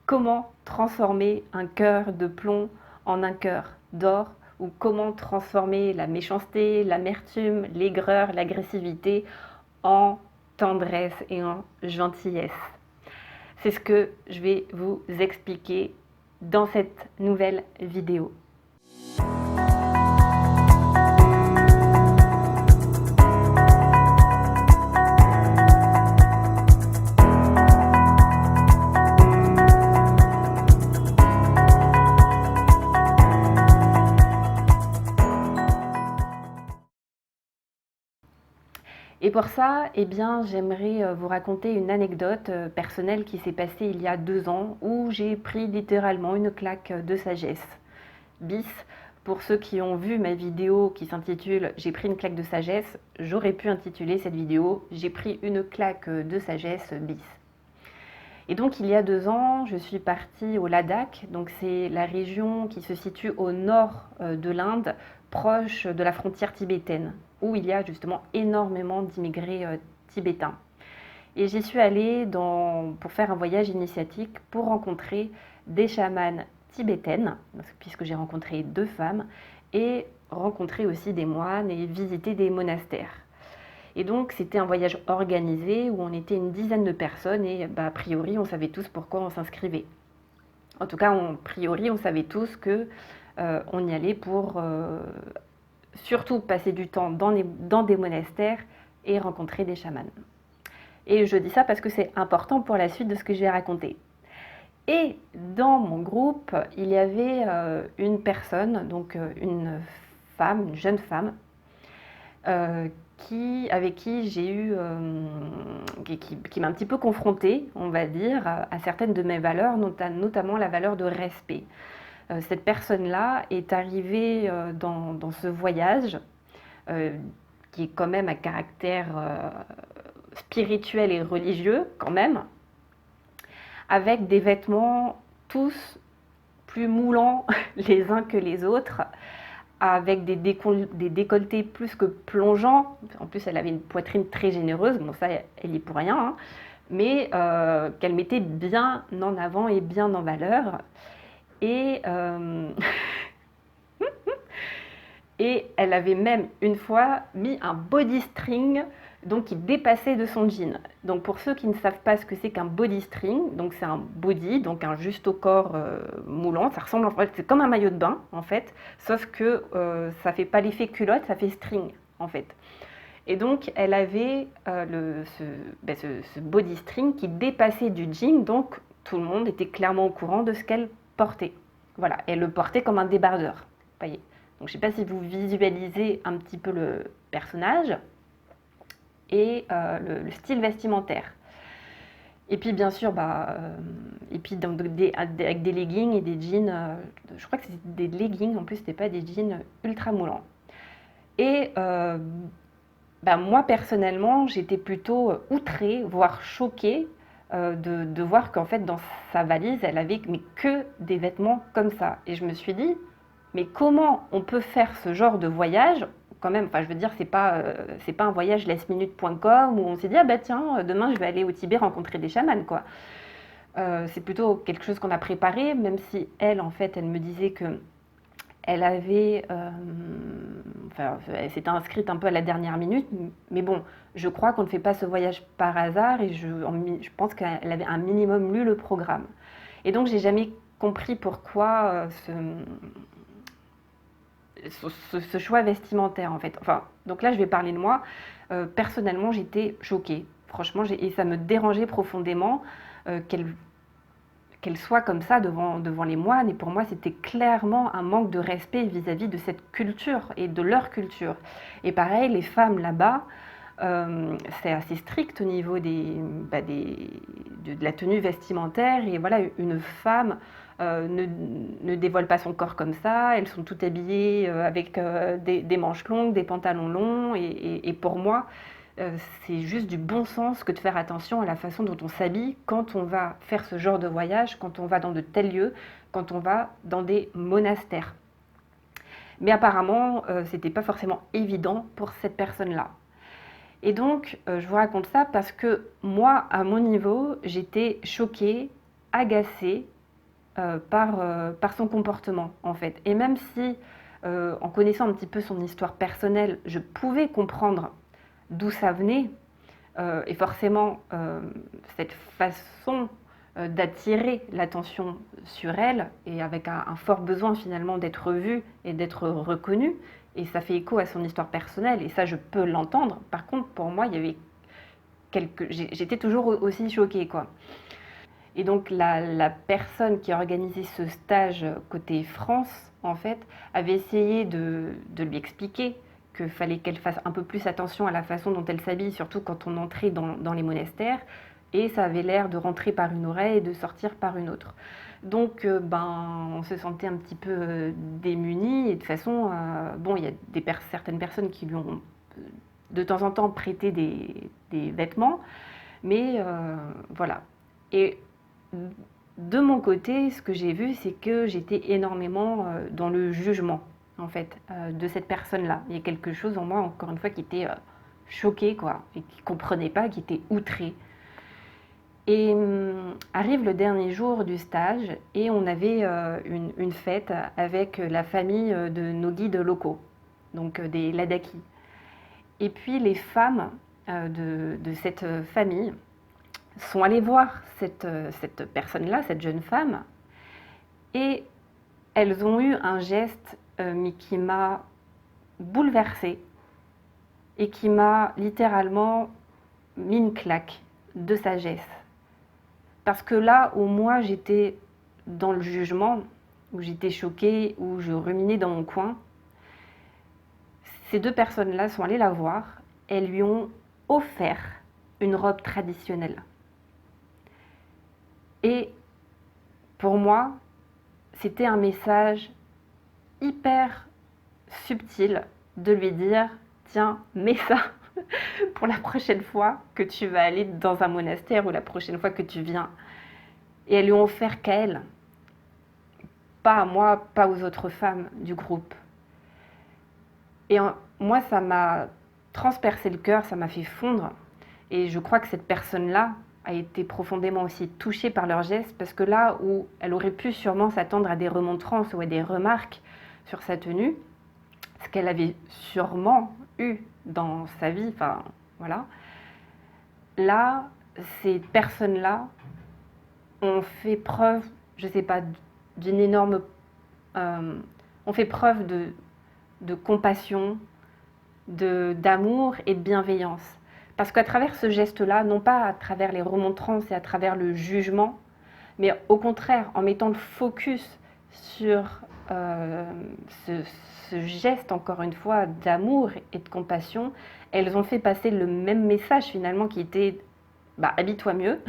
comment transformer un cœur de plomb en un cœur d'or, ou comment transformer la méchanceté, l'amertume, l'aigreur, l'agressivité en tendresse et en gentillesse. C'est ce que je vais vous expliquer dans cette nouvelle vidéo. Et pour ça, j'aimerais vous raconter une anecdote personnelle qui s'est passée il y a 2 ans où j'ai pris littéralement une claque de sagesse. Bis, pour ceux qui ont vu ma vidéo qui s'intitule « J'ai pris une claque de sagesse », j'aurais pu intituler cette vidéo « J'ai pris une claque de sagesse bis ». Et donc il y a 2 ans, je suis partie au Ladakh, donc c'est la région qui se situe au nord de l'Inde, proche de la frontière tibétaine, où il y a justement énormément d'immigrés tibétains. Et j'y suis allée pour faire un voyage initiatique pour rencontrer des chamanes tibétaines, puisque j'ai rencontré 2 femmes, et rencontrer aussi des moines et visiter des monastères. Et donc c'était un voyage organisé où on était une dizaine de personnes et a priori on savait tous pourquoi on s'inscrivait. En tout cas, a priori on savait tous que on y allait pour surtout passer du temps dans des monastères et rencontrer des chamans. Et je dis ça parce que c'est important pour la suite de ce que je vais raconter. Et dans mon groupe, il y avait une personne, donc une femme, une jeune femme, avec qui j'ai eu, qui m'a un petit peu confrontée, on va dire, à certaines de mes valeurs, notamment la valeur de respect. Cette personne-là est arrivée dans ce voyage, qui est quand même à caractère spirituel et religieux, quand même, avec des vêtements tous plus moulants les uns que les autres, avec des décolletés plus que plongeants. En plus, elle avait une poitrine très généreuse, bon ça, elle y est pour rien, hein, mais qu'elle mettait bien en avant et bien en valeur. Et, et elle avait même une fois mis un body string donc qui dépassait de son jean. Donc pour ceux qui ne savent pas ce que c'est qu'un body string, donc c'est un body, donc un juste au corps moulant, ça ressemble en fait, c'est comme un maillot de bain en fait, sauf que ça fait pas l'effet culotte, ça fait string en fait. Et donc elle avait ce body string qui dépassait du jean, donc tout le monde était clairement au courant de ce qu'elle portait. Voilà, elle le portait comme un débardeur, voyez. Donc je ne sais pas si vous visualisez un petit peu le personnage et le style vestimentaire. Et puis bien sûr, et puis donc avec des leggings et des jeans, je crois que c'était des leggings, en plus c'était pas des jeans ultra moulants. Et moi personnellement, j'étais plutôt outrée, voire choquée de voir qu'en fait dans sa valise, elle avait que des vêtements comme ça. Et je me suis dit, mais comment on peut faire ce genre de voyage quand même, enfin je veux dire, c'est pas un voyage lastminute.com où on s'est dit, ah bah tiens, demain je vais aller au Tibet rencontrer des chamans, quoi. C'est plutôt quelque chose qu'on a préparé, même si elle, en fait, elle me disait que elle avait, elle s'était inscrite un peu à la dernière minute, mais bon, je crois qu'on ne fait pas ce voyage par hasard et je pense qu'elle avait un minimum lu le programme. Et donc j'ai jamais compris pourquoi ce choix vestimentaire en fait. Enfin, donc là je vais parler de moi. Personnellement j'étais choquée, franchement, et ça me dérangeait profondément qu'elle soit comme ça devant les moines. Et pour moi c'était clairement un manque de respect vis-à-vis de cette culture et de leur culture. Et pareil, les femmes là-bas, c'est assez strict au niveau de la tenue vestimentaire. Et voilà, une femme ne dévoile pas son corps comme ça. Elles sont toutes habillées avec des manches longues, des pantalons longs. Et pour moi, c'est juste du bon sens que de faire attention à la façon dont on s'habille quand on va faire ce genre de voyage, quand on va dans de tels lieux, quand on va dans des monastères. Mais apparemment, c'était pas forcément évident pour cette personne-là. Et donc, je vous raconte ça parce que moi, à mon niveau, j'étais choquée, agacée par son comportement, en fait. Et même si, en connaissant un petit peu son histoire personnelle, je pouvais comprendre d'où ça venait, et forcément, cette façon d'attirer l'attention sur elle, et avec un fort besoin finalement d'être vue et d'être reconnue, et ça fait écho à son histoire personnelle, et ça je peux l'entendre. Par contre, pour moi, il y avait j'étais toujours aussi choquée, quoi. Et donc la personne qui a organisé ce stage côté France, en fait, avait essayé de lui expliquer qu'il fallait qu'elle fasse un peu plus attention à la façon dont elle s'habille, surtout quand on entrait dans les monastères. Et ça avait l'air de rentrer par une oreille et de sortir par une autre. Donc, on se sentait un petit peu démunis. Et de toute façon, bon, il y a certaines personnes qui lui ont de temps en temps prêté des vêtements. Mais voilà. Et de mon côté, ce que j'ai vu, c'est que j'étais énormément dans le jugement, en fait, de cette personne-là. Il y a quelque chose en moi, encore une fois, qui était choqué, quoi, et qui ne comprenait pas, qui était outré. Et arrive le dernier jour du stage, et on avait une fête avec la famille de nos guides locaux, donc des Ladakis. Et puis les femmes de cette famille sont allées voir cette personne-là, cette jeune femme, et elles ont eu un geste mais qui m'a bouleversée et qui m'a littéralement mis une claque de sagesse. Parce que là où moi j'étais dans le jugement, où j'étais choquée, où je ruminais dans mon coin, ces deux personnes-là sont allées la voir, elles lui ont offert une robe traditionnelle. Et pour moi, c'était un message hyper subtil de lui dire « Tiens, mets ça pour la prochaine fois que tu vas aller dans un monastère ou la prochaine fois que tu viens. » Et elles lui ont offert qu'à elle, pas à moi, pas aux autres femmes du groupe. Et moi, ça m'a transpercé le cœur, ça m'a fait fondre. Et je crois que cette personne-là a été profondément aussi touchée par leurs gestes, parce que là où elle aurait pu sûrement s'attendre à des remontrances ou à des remarques sur sa tenue, ce qu'elle avait sûrement eu dans sa vie, enfin voilà, là, ces personnes-là ont fait preuve, je ne sais pas, d'une énorme... ont fait preuve de compassion, d'amour et de bienveillance. Parce qu'à travers ce geste-là, non pas à travers les remontrances et à travers le jugement, mais au contraire, en mettant le focus sur ce geste, encore une fois, d'amour et de compassion, elles ont fait passer le même message finalement qui était habille-toi mieux,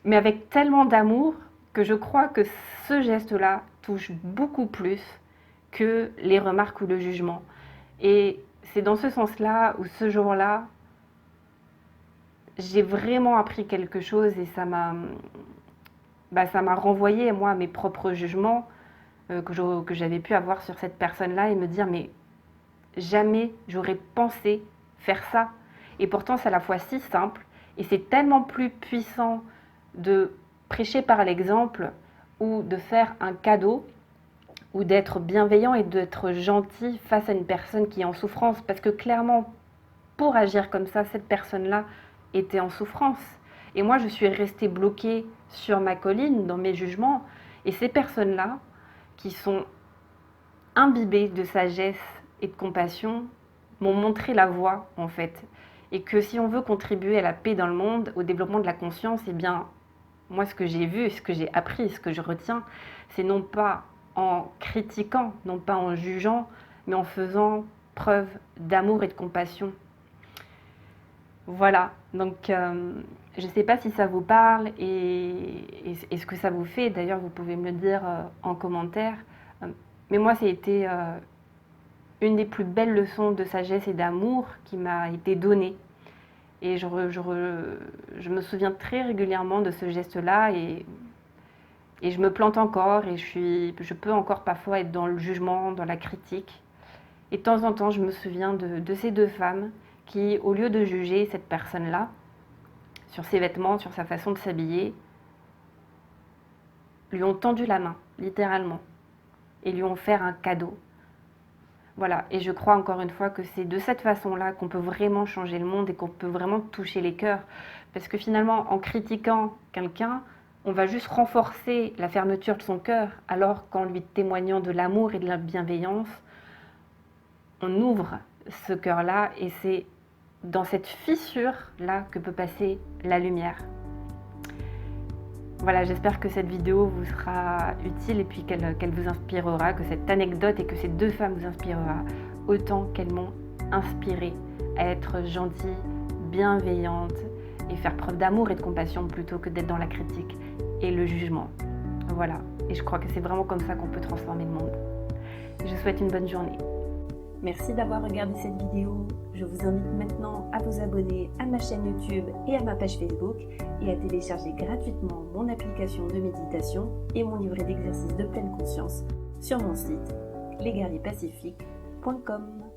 mais avec tellement d'amour que je crois que ce geste-là touche beaucoup plus que les remarques ou le jugement. Et c'est dans ce sens-là où ce jour-là, j'ai vraiment appris quelque chose et ça m'a renvoyé, moi, à mes propres jugements que j'avais pu avoir sur cette personne-là et me dire, mais jamais j'aurais pensé faire ça. Et pourtant, c'est à la fois si simple et c'est tellement plus puissant de prêcher par l'exemple ou de faire un cadeau ou d'être bienveillant et d'être gentil face à une personne qui est en souffrance. Parce que clairement, pour agir comme ça, cette personne-là était en souffrance. Et moi, je suis restée bloquée sur ma colline, dans mes jugements. Et ces personnes-là, qui sont imbibées de sagesse et de compassion, m'ont montré la voie, en fait. Et que si on veut contribuer à la paix dans le monde, au développement de la conscience, eh bien, moi, ce que j'ai vu, ce que j'ai appris, ce que je retiens, c'est non pas en critiquant, non pas en jugeant, mais en faisant preuve d'amour et de compassion. Voilà, donc je ne sais pas si ça vous parle et ce que ça vous fait. D'ailleurs, vous pouvez me le dire en commentaire. Mais moi, ça a été une des plus belles leçons de sagesse et d'amour qui m'a été donnée. Et je me souviens très régulièrement de ce geste-là et je me plante encore et je peux encore parfois être dans le jugement, dans la critique. Et de temps en temps, je me souviens de ces deux femmes qui, au lieu de juger cette personne-là, sur ses vêtements, sur sa façon de s'habiller, lui ont tendu la main, littéralement, et lui ont offert un cadeau. Voilà, et je crois encore une fois que c'est de cette façon-là qu'on peut vraiment changer le monde et qu'on peut vraiment toucher les cœurs. Parce que finalement, en critiquant quelqu'un, on va juste renforcer la fermeture de son cœur, alors qu'en lui témoignant de l'amour et de la bienveillance, on ouvre ce cœur-là et c'est dans cette fissure-là que peut passer la lumière. Voilà, j'espère que cette vidéo vous sera utile et puis qu'elle vous inspirera, que cette anecdote et que ces deux femmes vous inspirera autant qu'elles m'ont inspirée à être gentille, bienveillante et faire preuve d'amour et de compassion plutôt que d'être dans la critique et le jugement. Voilà, et je crois que c'est vraiment comme ça qu'on peut transformer le monde. Je vous souhaite une bonne journée. Merci d'avoir regardé cette vidéo. Je vous invite maintenant à vous abonner à ma chaîne YouTube et à ma page Facebook et à télécharger gratuitement mon application de méditation et mon livret d'exercices de pleine conscience sur mon site lesguerrierspacifiques.com.